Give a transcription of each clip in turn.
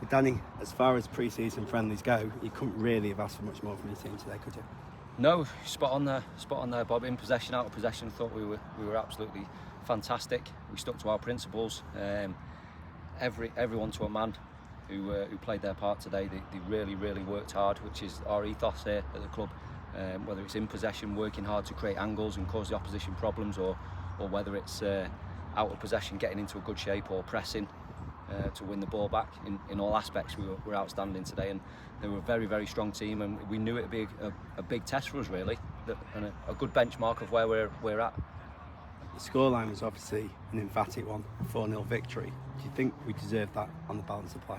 But Danny, as far as pre-season friendlies go, you couldn't really have asked for much more from your team today, could you? No, spot on there, Bob. In possession, out of possession, I thought we were absolutely fantastic. We stuck to our principles. Everyone to a man who played their part today. They really worked hard, which is our ethos here at the club. Whether it's in possession, working hard to create angles and cause the opposition problems, or whether it's out of possession, getting into a good shape, or pressing to win the ball back. In all aspects, we were outstanding today, and they were a very strong team, and we knew it would be a big test for us, really, and a good benchmark of where we're at. The scoreline was obviously an emphatic one, a 4-0 victory. Do you think we deserved that on the balance of play?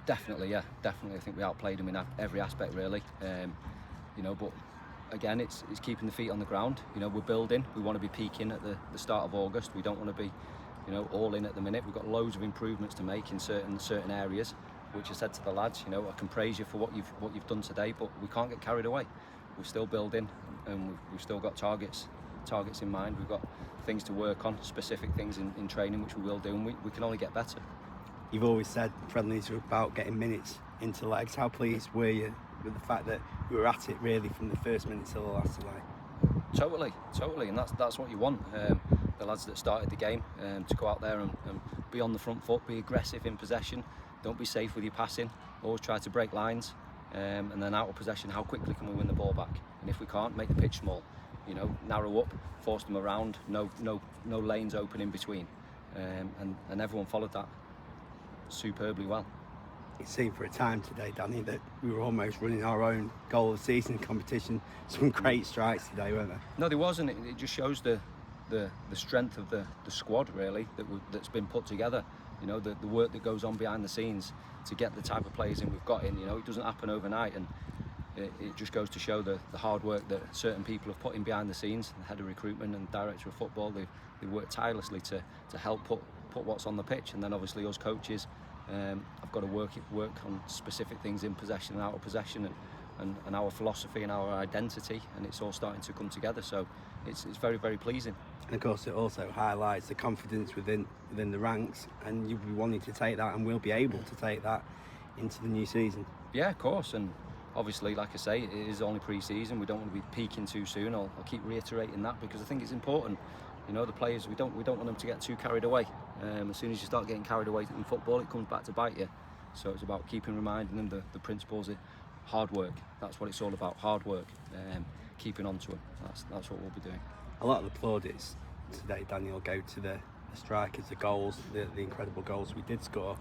Definitely, yeah, definitely. I think we outplayed them in every aspect, really. But again, it's keeping the feet on the ground. We're building. We want to be peaking at the start of August. We don't want to be, all in at the minute. We've got loads of improvements to make in certain areas, which I said to the lads. I can praise you for what you've done today, but we can't get carried away. We're still building, and we've still got targets in mind. We've got things to work on, specific things in training, which we will do, and we can only get better. You've always said friendlies are about getting minutes into legs. How pleased were you with the fact that you were at it really from the first minute till the last today? Totally, and that's what you want. The lads that started the game to go out there and be on the front foot, be aggressive in possession, don't be safe with your passing, always try to break lines, and then out of possession, how quickly can we win the ball back? And if we can't, make the pitch small, narrow up, force them around, no lanes open in between, and everyone followed that superbly well. It seemed for a time today, Danny, that we were almost running our own goal of the season competition. Some great strikes today, weren't there? No, there wasn't. It just shows the strength of the squad, really, that's been put together. The work that goes on behind the scenes to get the type of players in we've got in. It doesn't happen overnight, and it just goes to show the hard work that certain people have put in behind the scenes. The head of recruitment and director of football, they've worked tirelessly to help put what's on the pitch, and then obviously us coaches I've got to work on specific things in possession and out of possession, and our philosophy and our identity, and it's all starting to come together, so it's very pleasing. And of course it also highlights the confidence within the ranks, and you'll be wanting to take that, and we'll be able to take that into the new season. Yeah, of course, and obviously, like I say, it is only pre-season. We don't want to be peaking too soon. I'll keep reiterating that, because I think it's important. The players, we don't want them to get too carried away. As soon as you start getting carried away in football, it comes back to bite you. So it's about reminding them the principles of hard work. That's what it's all about, hard work. Keeping on to them. That's what we'll be doing. A lot of the plaudits today, Daniel, go to the strikers, the goals, the incredible goals we did score.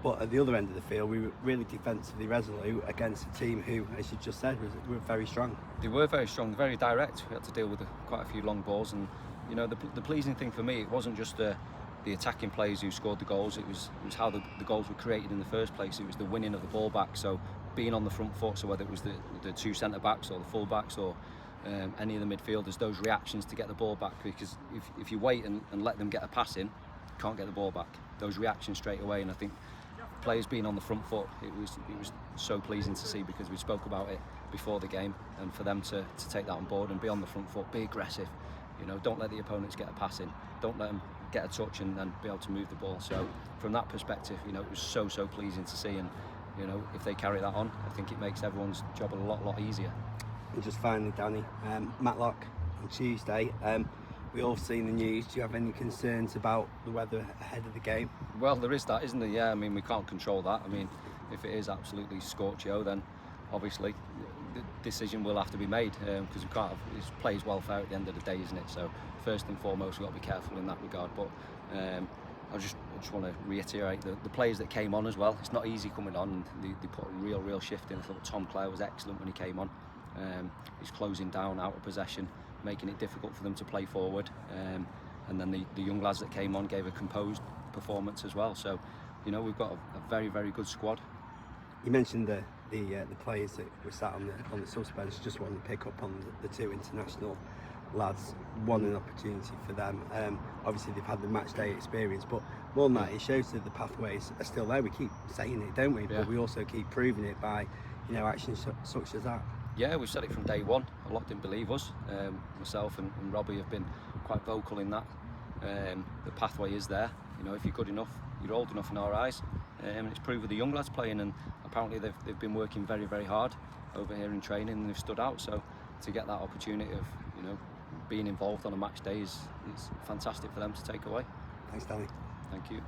But at the other end of the field, we were really defensively resolute against a team who, as you just said, were very strong. They were very strong, very direct. We had to deal with quite a few long balls, and the pleasing thing for me, it wasn't just the attacking players who scored the goals. It was how the goals were created in the first place. It was the winning of the ball back. So being on the front foot, so whether it was the two centre backs or the full backs or any of the midfielders, those reactions to get the ball back. Because if you wait and let them get a pass in, you can't get the ball back. Those reactions straight away, and I think players being on the front foot, it was so pleasing to see, because we spoke about it before the game, and for them to take that on board and be on the front foot, be aggressive. Don't let the opponents get a pass in. Don't let them get a touch and then be able to move the ball. So from that perspective, it was so pleasing to see, and if they carry that on, I think it makes everyone's job a lot easier. And just finally, Danny, Matlock on Tuesday. We all seen the news. Do you have any concerns about the weather ahead of the game? Well, there is that, isn't there? Yeah, I mean, we can't control that. I mean, if it is absolutely scorchio, then obviously the decision will have to be made, because we can't have, it's players' welfare at the end of the day, isn't it? So first and foremost, we've got to be careful in that regard. But I just want to reiterate the players that came on as well. It's not easy coming on, and they put a real shift in. I thought Tom Clare was excellent when he came on. He's closing down out of possession, making it difficult for them to play forward, and then the young lads that came on gave a composed performance as well. So we've got a very good squad. You mentioned the players that were sat on the subs bench. Just wanted to pick up on the two international lads. One, an opportunity for them. Obviously they've had the match day experience, but more than that, it shows that the pathways are still there. We keep saying it, don't we? Yeah. But we also keep proving it by actions such as that. Yeah, we've said it from day one. A lot didn't believe us. Myself and Robbie have been quite vocal in that. The pathway is there. you know, if you're good enough, you're old enough in our eyes. And it's proved with the young lads playing, and apparently they've been working very, very hard over here in training, and they've stood out. So to get that opportunity of, you know, being involved on a match day is fantastic for them to take away. Thanks, Danny. Thank you.